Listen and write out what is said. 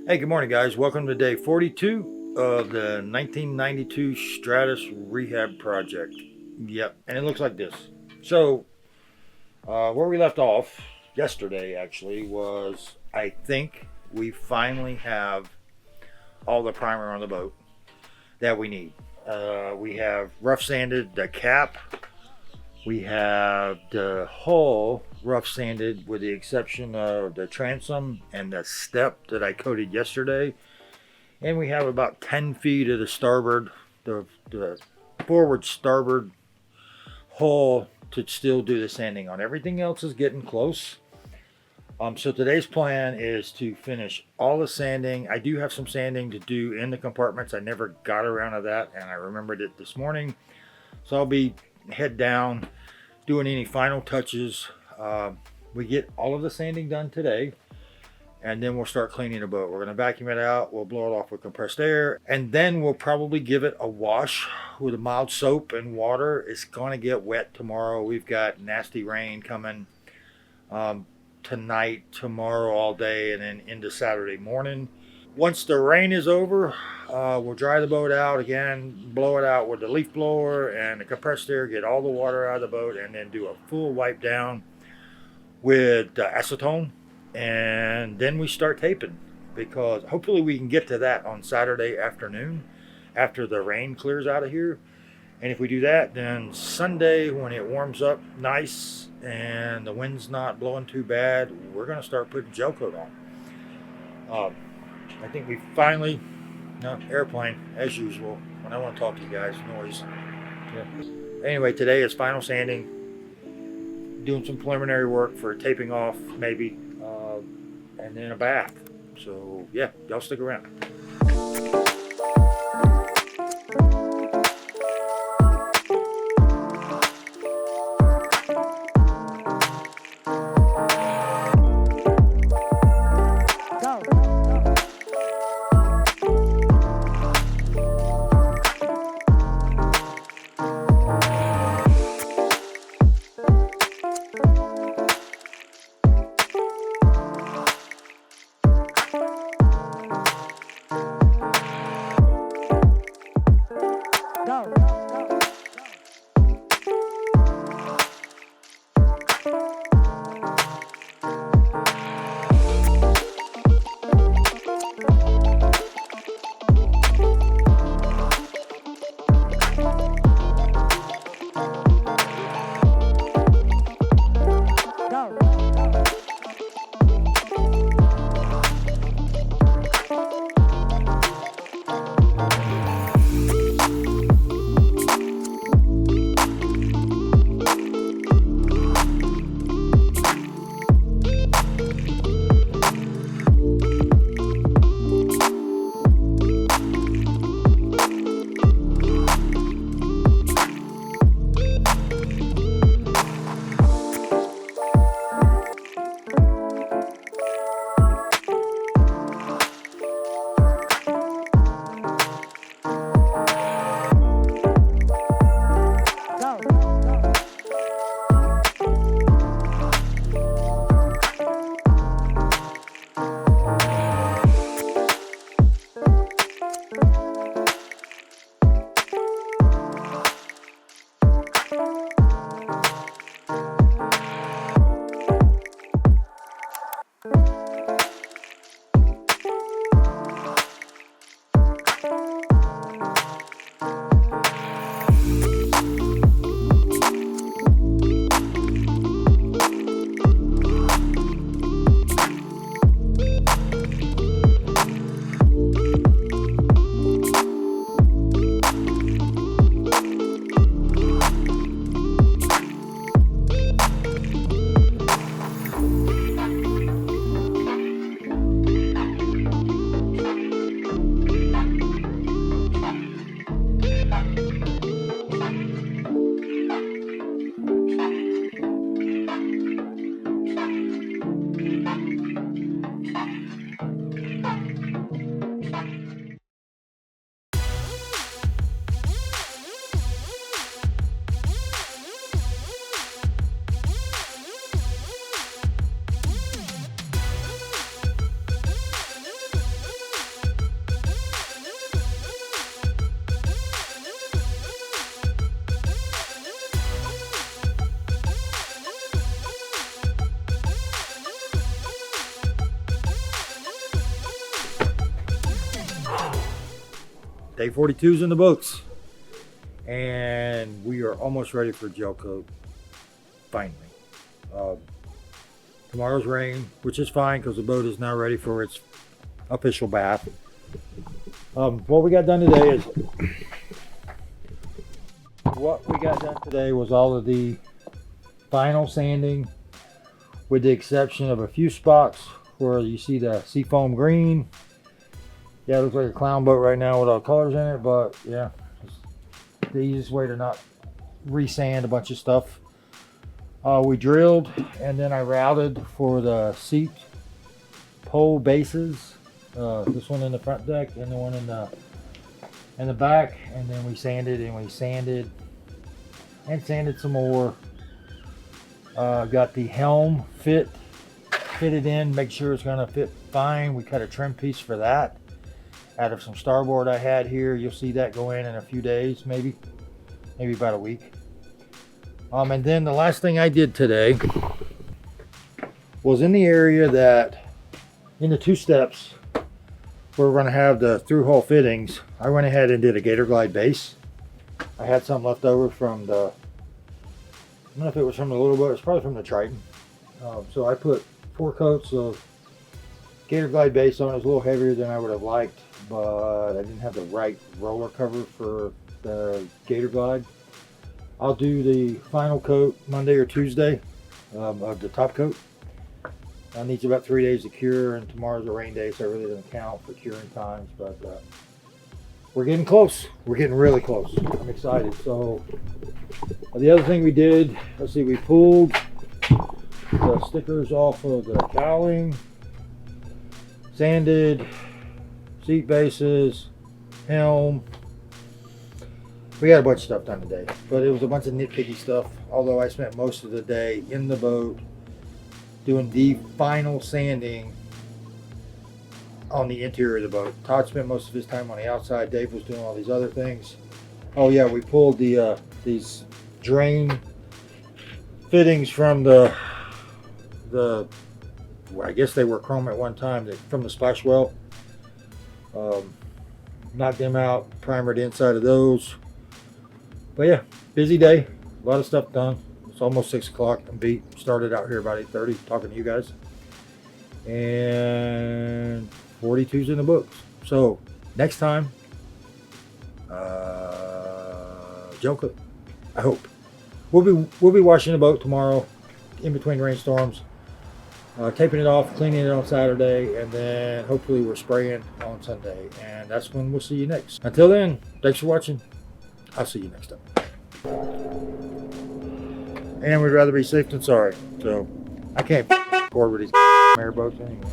Hey, good morning, guys. Welcome to day 42 of the 1992 Stratos Rehab project. Yep, and it looks like this. So, where we left off yesterday actually was I think we finally have all the primer on the boat that we need. We have rough sanded the cap, we have the hull rough sanded with the exception of the transom and the step that I coated yesterday. And we have about 10 feet of the starboard, the forward starboard hull to still do the sanding on. Everything else is getting close. So today's plan is to finish all the sanding. I do have some sanding to do in the compartments. I never got around to that, and I remembered it this morning. So I'll be head down doing any final touches. We get all of the sanding done today, and then we'll start cleaning the boat. We're going to vacuum it out. We'll blow it off with compressed air, and then we'll probably give it a wash with a mild soap and water. It's going to get wet tomorrow. We've got nasty rain coming tonight, tomorrow, all day, and then into Saturday morning. Once the rain is over, we'll dry the boat out again, blow it out with the leaf blower and the compressed air, get all the water out of the boat, and then do a full wipe down with acetone. And then we start taping, because hopefully we can get to that on Saturday afternoon after the rain clears out of here. And if we do that, then Sunday when it warms up nice and the wind's not blowing too bad, we're going to start putting gel coat on. I think we finally, no, airplane as usual. When I want to talk to you guys, noise. Yeah. Anyway, today is final sanding, doing some preliminary work for taping off maybe, and then a bath. So yeah, y'all stick around. Day 42 is in the books. And we are almost ready for gel coat. Finally. Tomorrow's rain, which is fine because the boat is now ready for its official bath. What we got done today was all of the final sanding, with the exception of a few spots where you see the seafoam green. Yeah, it looks like a clown boat right now with all colors in it, but yeah, it's the easiest way to not resand a bunch of stuff. We drilled, and then I routed for the seat pole bases. This one in the front deck and the one in the back, and then we sanded and we sanded and sanded some more. Got the helm fitted in, make sure it's gonna fit fine. We cut a trim piece for that out of some starboard I had here. You'll see that go in a few days, maybe about a week. And then the last thing I did today was in the area that, in the two steps where we're gonna have the through hole fittings, I went ahead and did a Gator Glide base. I had some left over from the, I don't know if it was from the little boat, it's probably from the Triton. So I put 4 coats of Gator Glide base on. It was a little heavier than I would have liked, but I didn't have the right roller cover for the Gator Glide. I'll do the final coat Monday or Tuesday of the top coat. It needs about 3 days to cure, and tomorrow's a rain day, so it really doesn't count for curing times, but we're getting close. We're getting really close. I'm excited. So the other thing we did, let's see, we pulled the stickers off of the cowling, sanded seat bases, helm. We got a bunch of stuff done today, but it was a bunch of nitpicky stuff, although I spent most of the day in the boat doing the final sanding on the interior of the boat. Todd spent most of his time on the outside. Dave was doing all these other things. Oh yeah, we pulled these drain fittings from the well, I guess they were chrome at one time, from the splash well. Knocked them out, primered the inside of those. But yeah, busy day, a lot of stuff done. It's almost 6 o'clock. I'm beat. Started out here about 8:30 talking to you guys. And 42's in the books. So next time, gel coat, I hope. We'll be washing the boat tomorrow in between rainstorms. Taping it off, cleaning it on Saturday, and then hopefully we're spraying on Sunday. And that's when we'll see you next. Until then, thanks for watching. I'll see you next time. And we'd rather be safe than sorry. So I can't record with these airboats anyway.